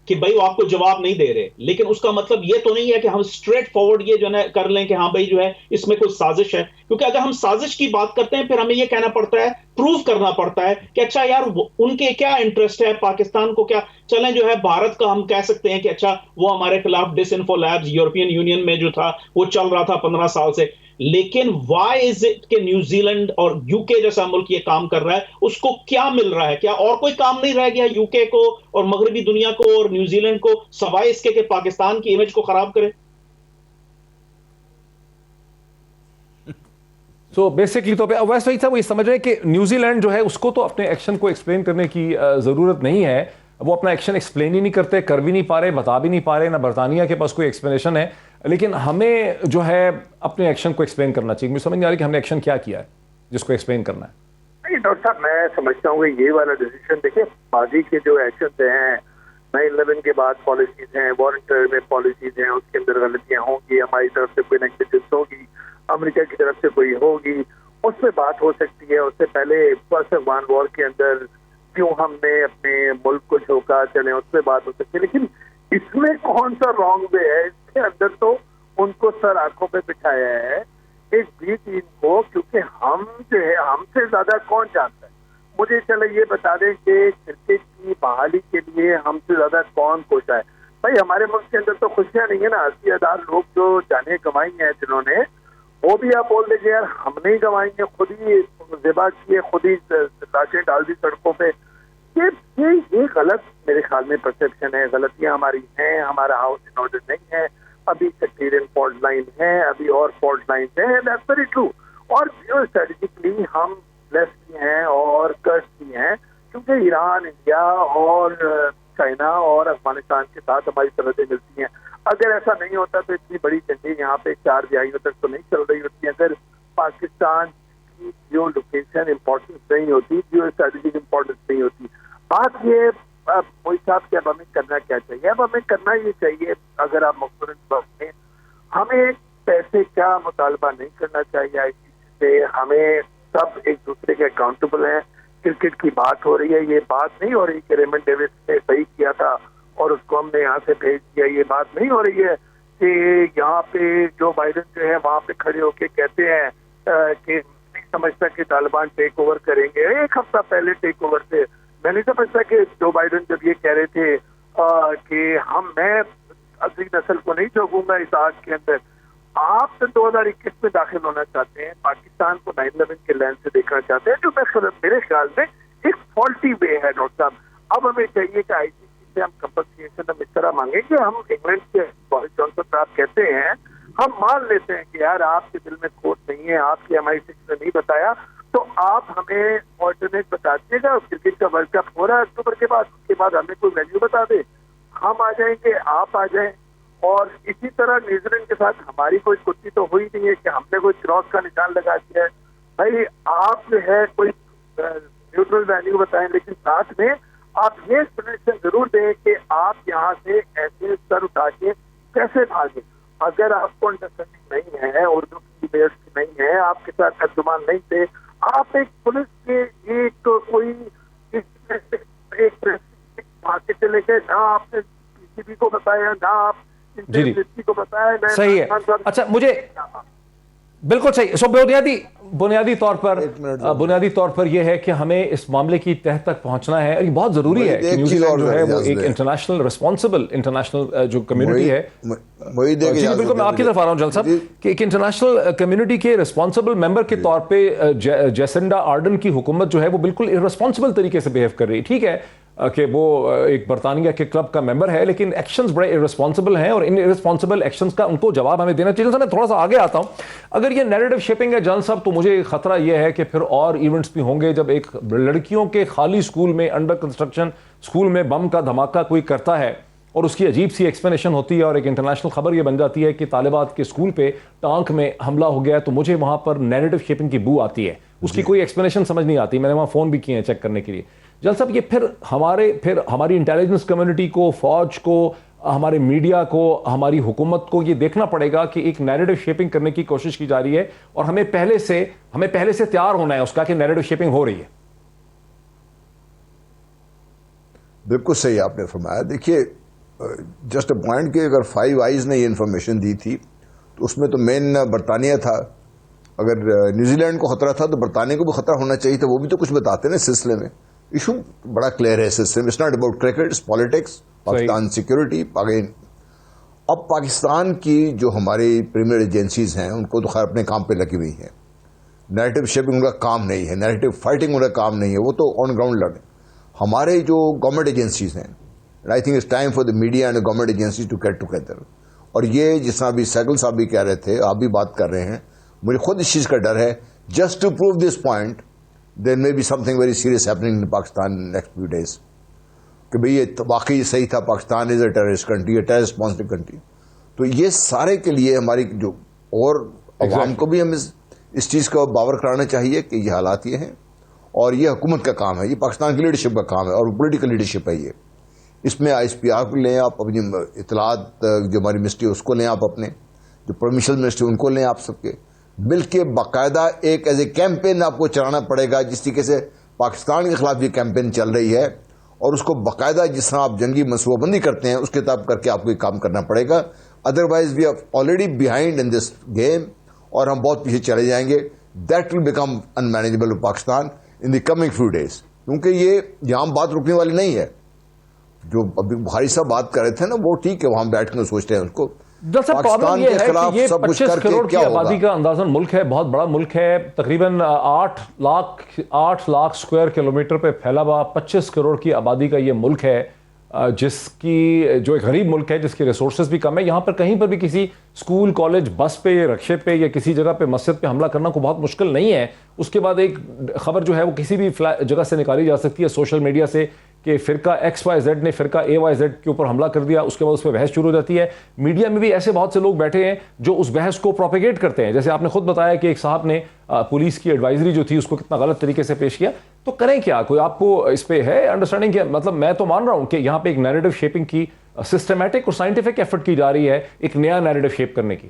کہ بھائی وہ آپ کو جواب نہیں دے رہے, لیکن اس کا مطلب یہ تو نہیں ہے کہ ہم اسٹریٹ فارورڈ یہ جو ہے کر لیں کہ ہاں بھائی جو ہے اس میں کوئی سازش ہے. کیونکہ اگر ہم سازش کی بات کرتے ہیں پھر ہمیں یہ کہنا پڑتا ہے, پروف کرنا پڑتا ہے کہ اچھا یار ان کے کیا انٹرسٹ ہے, پاکستان کو کیا, چلیں جو ہے بھارت کا ہم کہہ سکتے ہیں کہ اچھا وہ ہمارے خلاف ڈس انفو لیبز یورپین یونین میں جو تھا وہ چل رہا تھا 15 سال سے. لیکن وائی از اٹ کہ نیوزی لینڈ اور یو کے جیسا ملک یہ کام کر رہا ہے, اس کو کیا مل رہا ہے؟ کیا اور کوئی کام نہیں رہ گیا یو کے کو اور مغربی دنیا کو اور نیوزی لینڈ کو سوائے اس کے کہ پاکستان کی امیج کو خراب کرے؟ سو بیسکلی تو ویسے صاحب یہ سمجھ رہے ہیں کہ نیوزی لینڈ جو ہے اس کو تو اپنے ایکشن کو ایکسپلین کرنے کی ضرورت نہیں ہے. وہ اپنا ایکشن ایکسپلین ہی نہیں کرتے, کر بھی نہیں پا رہے, بتا بھی نہیں پا رہے, نہ برطانیہ کے پاس کوئی ایکسپلینیشن ہے. لیکن ہمیں جو ہے اپنے ایکشن کو ایکسپلین کرنا چاہیے. مجھے سمجھ نہیں آ رہی کہ ہم نے ایکشن کیا کیا ہے جس کو ایکسپلین کرنا ہے. نہیں ڈاکٹر صاحب, میں سمجھتا ہوں کہ یہ والا ڈیسیشن دیکھیں, ماضی کے جو ایکشن ہیں 9/11 کے بعد پالیسیز ہیں, وارنٹ میں پالیسیز ہیں, اس کے اندر غلطیاں ہوں گی, ہماری طرف سے کوئی نیگلیجنس ہوگی, امریکہ کی طرف سے کوئی ہوگی, اس پہ بات ہو سکتی ہے. اس سے پہلے فرسٹ افغان وار کے اندر کیوں ہم نے اپنے ملک کو جھوکا, چلیں اس پہ بات ہو سکتی ہے. لیکن اس میں کون سا رانگ وے ہے؟ اس کے اندر تو ان کو سر آنکھوں پہ بٹھایا ہے ایک بھی ٹیم کو, کیونکہ ہم جو ہے ہم سے زیادہ کون جانتا ہے. مجھے چلے یہ بتا دیں کہ کرکٹ کی بحالی کے لیے ہم سے زیادہ کون کوشا ہے؟ بھائی ہمارے ملک کے اندر تو خوشیاں نہیں ہے نا. 80,000 لوگ جو جانیں گنوائی ہیں جنہوں نے, وہ بھی آپ بول دیں کہ یار ہم نہیں گنوائیں گے, خود ہی ذبح کیے, خود ہی لاشیں ڈال دی سڑکوں پہ. یہ غلط میرے خیال میں پرسیپشن ہے. غلطیاں ہماری ہیں, ہمارا ہاؤس ان آرڈر نہیں ہے, ابھی سیکٹیرین فالٹ لائن ہے, ابھی اور فالٹ لائن ہیں. That's very true. اور جیو اسٹریٹجکلی ہم لیس بھی ہیں اور کرس بھی ہیں, کیونکہ ایران, انڈیا اور چائنا اور افغانستان کے ساتھ ہماری سرحدیں ملتی ہیں. اگر ایسا نہیں ہوتا تو اتنی بڑی جنگیں یہاں پہ 4 دہائیوں تک تو نہیں چل رہی ہوتی. اگر پاکستان کی جو لوکیشن امپورٹنس نہیں ہوتی, جو اسٹریٹجک امپورٹنس نہیں ہوتی. بات یہ موئی صاحب کہ اب ہمیں کرنا کیا چاہیے؟ اب ہمیں کرنا یہ چاہیے, اگر آپ مختصراً بات کریں, ہمیں پیسے سے کیا مطالبہ نہیں کرنا چاہیے آئی سی سی سے. ہمیں سب ایک دوسرے کے اکاؤنٹیبل ہیں. کرکٹ کی بات ہو رہی ہے, یہ بات نہیں ہو رہی کہ ریمن ڈیوس نے صحیح کیا تھا اور اس کو ہم نے یہاں سے بھیج دیا. یہ بات نہیں ہو رہی ہے کہ یہاں پہ جو بائیڈن جو ہے وہاں پہ کھڑے ہو کے کہتے ہیں کہ نہیں سمجھتا کہ طالبان ٹیک اوور کریں گے. ایک ہفتہ پہلے ٹیک اوور تھے. میں نہیں سمجھتا کہ جو بائیڈن جب یہ کہہ رہے تھے کہ میں اگلی نسل کو نہیں جھونکوں گا اس آگ کے اندر. آپ 2021 میں داخل ہونا چاہتے ہیں, پاکستان کو 9/11 کے لین سے دیکھنا چاہتے ہیں, جو میرے خیال میں ایک فالٹی وے ہے ڈاکٹر صاحب. اب ہمیں چاہیے کہ آئی سی سی سے ہم کمپنسیشن ہم اس طرح مانگیں کہ ہم انگلینڈ کے بورس جانسن صاحب کہتے ہیں, ہم مان لیتے ہیں کہ یار آپ کے دل میں کھوٹ نہیں ہے, آپ کی MI6 نے نہیں بتایا, تو آپ ہمیں آلٹرنیٹ بتا دیجیے گا. کرکٹ کا ورلڈ کپ ہو رہا ہے اکتوبر کے بعد, اس کے بعد ہمیں کوئی ویلیو بتا دے, ہم آ جائیں گے, آپ آ جائیں. اور اسی طرح نیوزی لینڈ کے ساتھ ہماری کوئی کتی تو ہوئی نہیں ہے کہ ہم نے کوئی کراس کا نشان لگا دیا ہے. بھائی آپ جو ہے کوئی نیوٹرل ویلیو بتائیں, لیکن ساتھ میں آپ یہ ایکسپلینیشن ضرور دیں کہ آپ یہاں سے ایسے سر اٹھا کے کیسے بھاگیں. اگر آپ کو انڈرسٹینڈنگ نہیں ہے, اردو کی بیس نہیں ہے, آپ کے ساتھ ترجمان نہیں تھے, آپ ایک پولیس کے ایک کوئی ایک وہاں سے چلے گئے, نہ آپ نے PCB کو بتایا, نہ آپ جی کو بتایا. صحیح ہے. اچھا مجھے بالکل صحیح. سو بنیادی طور پر یہ ہے کہ ہمیں اس معاملے کی تہ تک پہنچنا ہے. یہ بہت ضروری ہے کہ نیوزی لینڈ جو ہے وہ ایک انٹرنیشنل رسپانسبل انٹرنیشنل جو کمیونٹی ہے, جی بالکل میں آپ کی طرف آ رہا ہوں جل صاحب, کہ ایک انٹرنیشنل کمیونٹی کے رسپانسبل ممبر کے طور پہ جیسنڈا آرڈن کی حکومت جو ہے وہ بالکل ارسپانسبل طریقے سے بیہیو کر رہی ہے. ٹھیک ہے کہ وہ ایک برطانیہ کے کلب کا ممبر ہے, لیکن ایکشنز بڑے ارسپانسبل ہیں, اور ان ارسپانسبل ایکشنز کا ان کو جواب ہمیں دینا چاہیے. میں تھوڑا سا آگے آتا ہوں. اگر یہ نیریٹو شیپنگ ہے جان صاحب, تو مجھے خطرہ یہ ہے کہ پھر اور ایونٹس بھی ہوں گے جب ایک لڑکیوں کے خالی اسکول میں, انڈر کنسٹرکشن اسکول میں بم کا دھماکہ کوئی کرتا ہے اور اس کی عجیب سی ایکسپلینیشن ہوتی ہے, اور ایک انٹرنیشنل خبر یہ بن جاتی ہے کہ طالبات کے اسکول پہ ٹانک میں حملہ ہو گیا ہے, تو مجھے وہاں پر نیریٹو شیپنگ کی بو آتی ہے. اس کی کوئی ایکسپلینیشن سمجھ نہیں آتی. میں نے وہاں فون بھی کیے ہیں چیک کرنے کے لیے. جل صاحب یہ پھر ہماری انٹیلیجنس کمیونٹی کو, فوج کو, ہمارے میڈیا کو, ہماری حکومت کو یہ دیکھنا پڑے گا کہ ایک نیریٹو شیپنگ کرنے کی کوشش کی جا رہی ہے, اور ہمیں پہلے سے تیار ہونا ہے اس کا کہ نیریٹو شیپنگ ہو رہی ہے. بالکل صحیح آپ نے فرمایا. دیکھیے جسٹ اے پوائنٹ کہ اگر 5 آئیز نے یہ انفارمیشن دی تھی تو اس میں تو مین برطانیہ تھا. اگر نیوزی لینڈ کو خطرہ تھا تو برطانیہ کو بھی خطرہ ہونا چاہیے تھا. وہ بھی تو کچھ بتاتے ہیں نا اس سلسلے میں. ایشو بڑا کلیئر ہے سلسلے میں. It's not about cricket, it's politics, Pakistan security. اب پاکستان کی جو ہماری پریمیئر ایجنسیز ہیں ان کو تو خیر اپنے کام پہ لگی ہوئی ہیں. نیریٹو شیپنگ ان کا کام نہیں ہے, نیریٹو فائٹنگ ان کا کام نہیں ہے, وہ تو آن گراؤنڈ لڑیں. ہمارے جو گورنمنٹ ایجنسیز ہیں, I think it's time for the media and government agencies to get together. اور یہ جس طرح ابھی سیگل صاحب بھی کہہ رہے تھے, آپ بھی بات کر رہے ہیں, مجھے خود اس چیز کا ڈر ہے. Just to prove this point there may be something very serious happening in Pakistan next few days, کہ بھئی یہ واقعی صحیح تھا, Pakistan is a terrorist country, a terrorist responsible country. تو یہ سارے کے لیے ہماری جو اور عوام کو بھی ہم اس چیز کا باور کرانا چاہیے کہ یہ حالات یہ ہیں, اور یہ حکومت کا کام ہے, یہ پاکستان کی لیڈرشپ کا کام ہے, اور پولیٹیکل لیڈرشپ ہے یہ. اس میں ISPR کو لیں آپ, اپنی اطلاعات جو ہماری منسٹری اس کو لیں آپ, اپنے جو پرمیشن منسٹری ان کو لیں, آپ سب کے مل کے باقاعدہ ایک ایز اے کیمپین آپ کو چلانا پڑے گا. جس طریقے سے پاکستان کے خلاف یہ کیمپین چل رہی ہے, اور اس کو باقاعدہ جس طرح آپ جنگی منصوبہ بندی کرتے ہیں اس کے تحت کر کے آپ کو یہ کام کرنا پڑے گا. Otherwise we are already behind in this game, اور ہم بہت پیچھے چلے جائیں گے. That will become unmanageable Pakistan in the coming few days. کیونکہ یہ یہاں بات رکنے والی نہیں ہے. جو ابھی بخاری صاحب بات کر رہے تھے نا, وہ ٹھیک ہے, وہاں بیٹھ کے سوچتے ہیں اس کو. پاکستان کے خلاف سب کچھ کر کے کیا ہوگا. آبادی کا اندازاً ملک ہے, بہت بڑا ملک ہے, تقریباً 8 لاکھ اسکوائر کلومیٹر پہ پھیلا ہوا 25 کروڑ کی آبادی کا یہ ملک ہے, جس کی جو ایک غریب ملک ہے, جس کے ریسورسز بھی کم ہے. یہاں پر کہیں پر بھی کسی اسکول, کالج, بس پہ, رکشے پہ, یا کسی جگہ پہ, مسجد پہ حملہ کرنا کو بہت مشکل نہیں ہے. اس کے بعد ایک خبر جو ہے وہ کسی بھی جگہ سے نکالی جا سکتی ہے سوشل میڈیا سے, کہ فرقہ XYZ نے فرقہ AYZ کے اوپر حملہ کر دیا. اس کے بعد اس پہ بحث شروع ہو جاتی ہے. میڈیا میں بھی ایسے بہت سے لوگ بیٹھے ہیں جو اس بحث کو پروپیگیٹ کرتے ہیں. جیسے آپ نے خود بتایا کہ ایک صاحب نے پولیس کی ایڈوائزری جو تھی اس کو کتنا غلط طریقے سے پیش کیا. تو کریں کیا؟ کوئی آپ کو اس پہ ہے انڈرسٹینڈنگ؟ کیا مطلب, میں تو مان رہا ہوں کہ یہاں پہ ایک نیریٹو شیپنگ کی سسٹمیٹک اور سائنٹیفک ایفرٹ کی جا رہی ہے, ایک نیا نیریٹو شیپ کرنے کی.